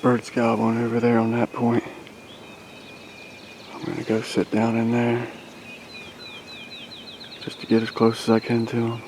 bird's gobbling over there on that point. I'm gonna go sit down in there just to get as close as I can to him.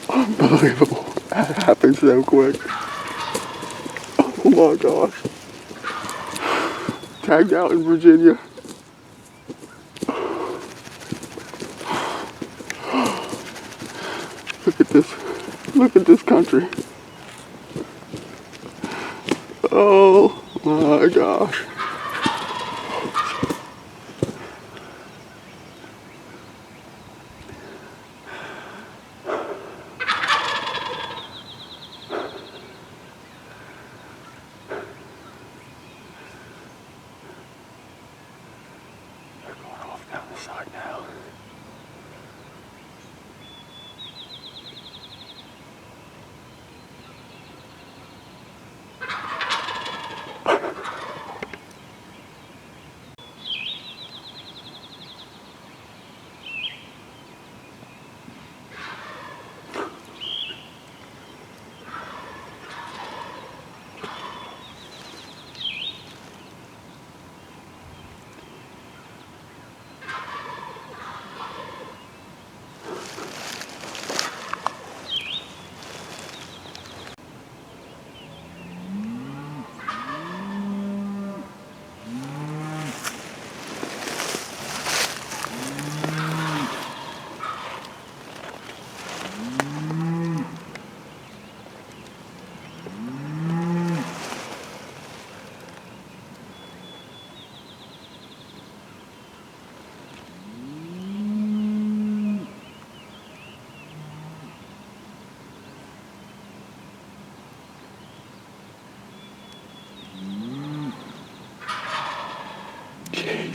Unbelievable. That happened so quick. Oh my gosh. Tagged out in Virginia. Look at this. Look at this country. Oh my gosh.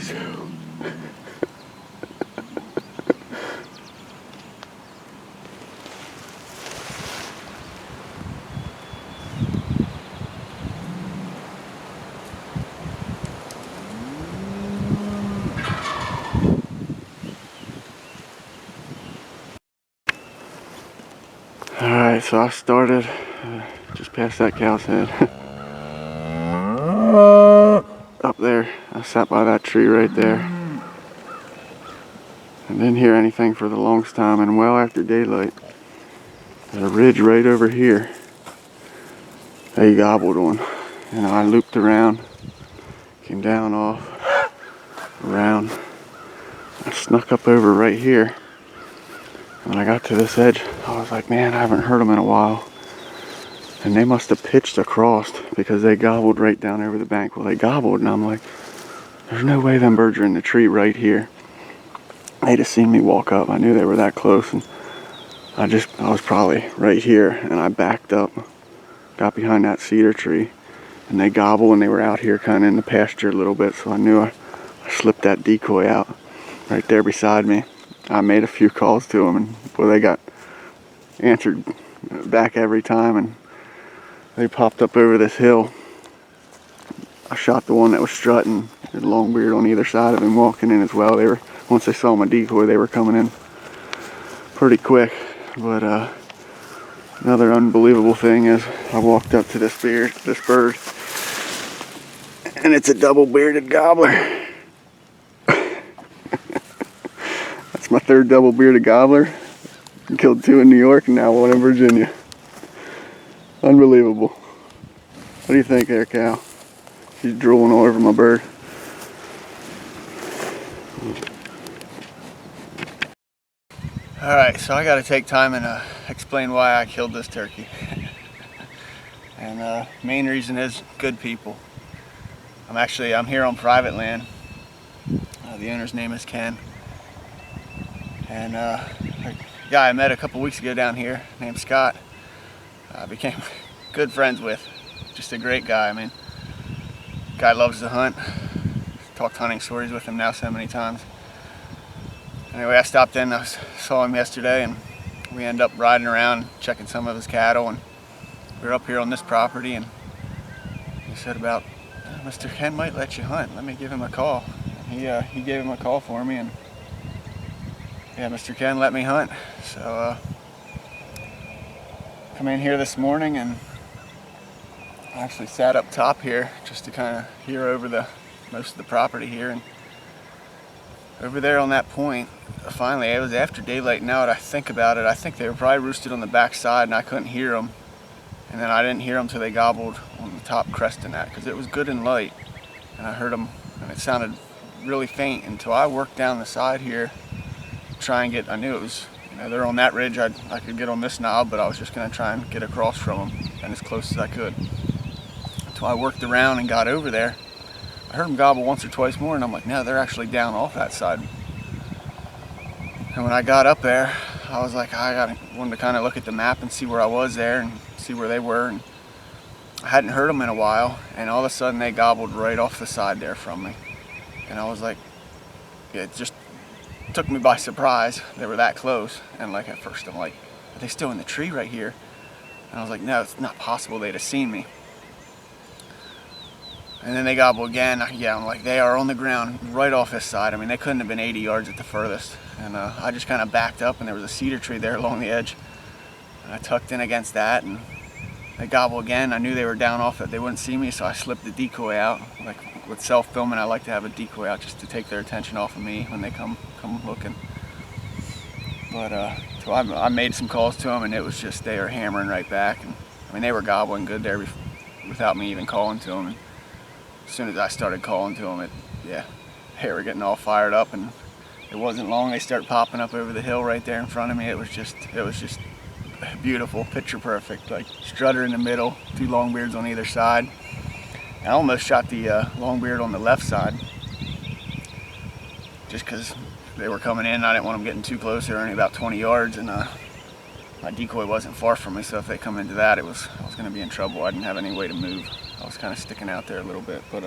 So alright, so I started just past that cow's head. Up there, I sat by that tree right there. I didn't hear anything for the longest time, and well after daylight, there's a ridge right over here. They gobbled one. And I looped around, came down off, around. I snuck up over right here. When I got to this edge, I was like, man, I haven't heard them in a while. And they must have pitched across because they gobbled right down over the bank. Well, they gobbled, and I'm like, there's no way them birds are in the tree right here. They just seen me walk up. I knew they were that close, and I was probably right here, and I backed up, got behind that cedar tree, and they gobbled, and they were out here kind of in the pasture a little bit, so I knew I slipped that decoy out right there beside me. I made a few calls to them, and boy, they got answered back every time, and they popped up over this hill. I shot the one that was strutting, had a long beard on either side of him walking in as well. Once they saw my decoy, they were coming in pretty quick. But another unbelievable thing is I walked up to this bird, and it's a double bearded gobbler. That's my third double bearded gobbler. I killed 2 in New York and now 1 in Virginia. Unbelievable. What do you think there, Cal? She's drooling all over my bird. Alright, so I gotta take time and explain why I killed this turkey. And main reason is good people. I'm here on private land. The owner's name is Ken. And a guy I met a couple weeks ago down here named Scott, became good friends with. Just a great guy. I mean, guy loves to hunt. Talked hunting stories with him now so many times. Anyway, I stopped in, I saw him yesterday, and we ended up riding around checking some of his cattle, and we were up here on this property, and he said about, Mr. Ken might let you hunt, let me give him a call. And he gave him a call for me, and yeah, Mr. Ken let me hunt. So come in here this morning, and I actually sat up top here just to kind of hear over most of the property here. And over there on that point, finally, it was after daylight. Now that I think about it, I think they were probably roosted on the back side, and I couldn't hear them. And then I didn't hear them until they gobbled on the top crest in that, because it was good and light. And I heard them, and it sounded really faint until I worked down the side here to try and get, I knew it was, they're on that ridge, I could get on this knob, but I was just going to try and get across from them and as close as I could. Until I worked around and got over there. I heard them gobble once or twice more, and I'm like, no, they're actually down off that side. And when I got up there, I was like, wanted to kind of look at the map and see where I was there and see where they were. And I hadn't heard them in a while, and all of a sudden they gobbled right off the side there from me. And I was like, it just took me by surprise. They were that close. And like at first I'm like, are they still in the tree right here? And I was like, no, it's not possible, they'd have seen me. And then they gobble again. Yeah, I'm like, they are on the ground right off this side. I mean, they couldn't have been 80 yards at the furthest. And I just kind of backed up, and there was a cedar tree there along the edge. And I tucked in against that, and they gobble again. I knew they were down off it. They wouldn't see me, so I slipped the decoy out. Like with self-filming, I like to have a decoy out just to take their attention off of me when they come looking. But so I made some calls to them, and it was just, they were hammering right back. And I mean, they were gobbling good there without me even calling to them. And as soon as I started calling to them, they were getting all fired up, and it wasn't long. They started popping up over the hill right there in front of me. It was just beautiful, picture perfect. Like strutter in the middle, 2 long beards on either side. I almost shot the long beard on the left side, just because they were coming in. I didn't want them getting too close. They were only about 20 yards, and my decoy wasn't far from me. So if they come into that, I was going to be in trouble. I didn't have any way to move. I was kind of sticking out there a little bit, but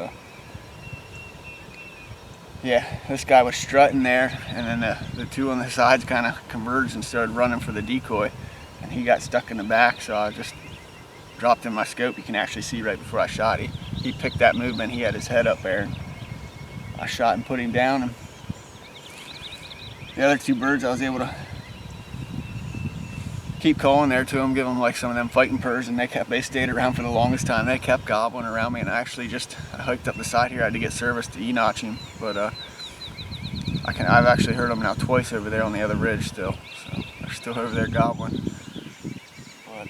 yeah, this guy was strutting there, and then the two on the sides kind of converged and started running for the decoy, and he got stuck in the back, so I just dropped in my scope. You can actually see right before I shot, he picked that movement. He had his head up there, and I shot and put him down. And the other two birds, I was able to keep calling there to them, give them like some of them fighting purrs, and they stayed around for the longest time. They kept gobbling around me, and I hiked up the side here. I had to get service to e-notch him, but I've actually heard them now twice over there on the other ridge still, so they're still over there gobbling. But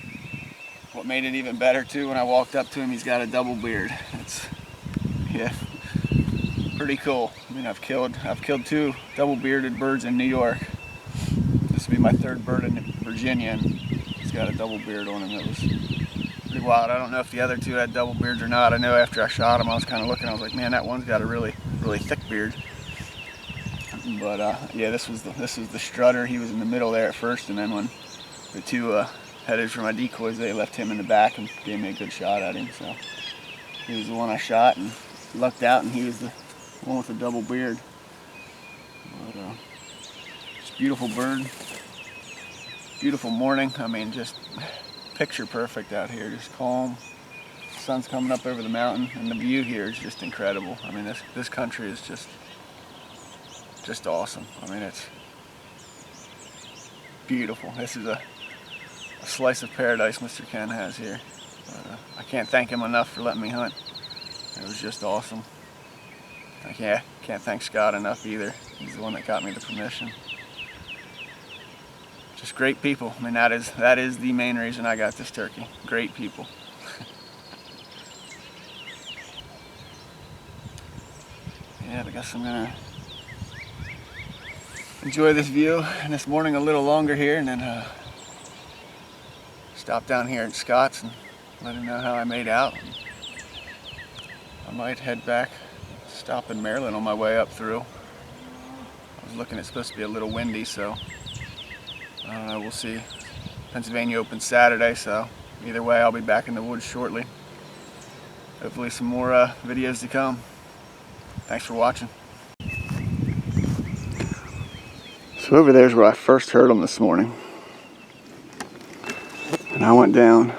what made it even better too, when I walked up to him, he's got a double beard. It's, yeah, pretty cool. I mean, I've killed two double bearded birds in New York. This will be my third bird in Virginia, and he's got a double beard on him. It was pretty wild. I don't know if the other two had double beards or not. I know after I shot him, I was kind of looking, I was like, man, that one's got a really thick beard. But yeah, this was the strutter. He was in the middle there at first, and then when the two headed for my decoys, they left him in the back and gave me a good shot at him. So he was the one I shot and lucked out, and he was the one with the double beard. But just beautiful bird, beautiful morning. I mean, just picture perfect out here. Just calm. The sun's coming up over the mountain, and the view here is just incredible. I mean, this country is just awesome. I mean, it's beautiful. This is a slice of paradise Mr. Ken has here. But, I can't thank him enough for letting me hunt. It was just awesome. I can't thank Scott enough either. He's the one that got me the permission. Just great people. I mean, that is the main reason I got this turkey. Great people. Yeah, I guess I'm gonna enjoy this view and this morning a little longer here, and then stop down here at Scott's and let him know how I made out. I might head back, stop in Maryland on my way up through. I was looking, it's supposed to be a little windy, so I don't know, we'll see. Pennsylvania opens Saturday, so either way I'll be back in the woods shortly. Hopefully some more videos to come. Thanks for watching. So over there's where I first heard them this morning. And I went down.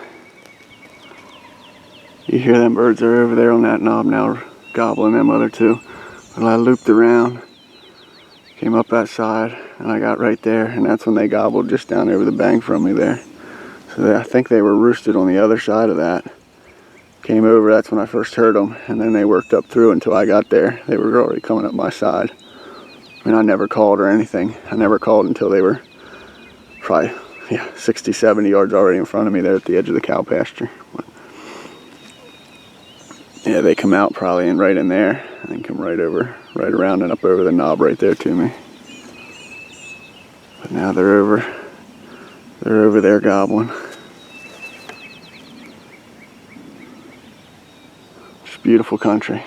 You hear them birds are over there on that knob now gobbling them other two. But I looped around, came up that side, and I got right there, and that's when they gobbled just down over the bank from me there. So I think they were roosted on the other side of that. Came over, that's when I first heard them, and then they worked up through until I got there. They were already coming up my side. I mean, I never called or anything. I never called until they were probably 60, 70 yards already in front of me there at the edge of the cow pasture. But yeah, they come out probably right in there and come right around and up over the knob right there to me. But now they're over there gobbling. Just beautiful country.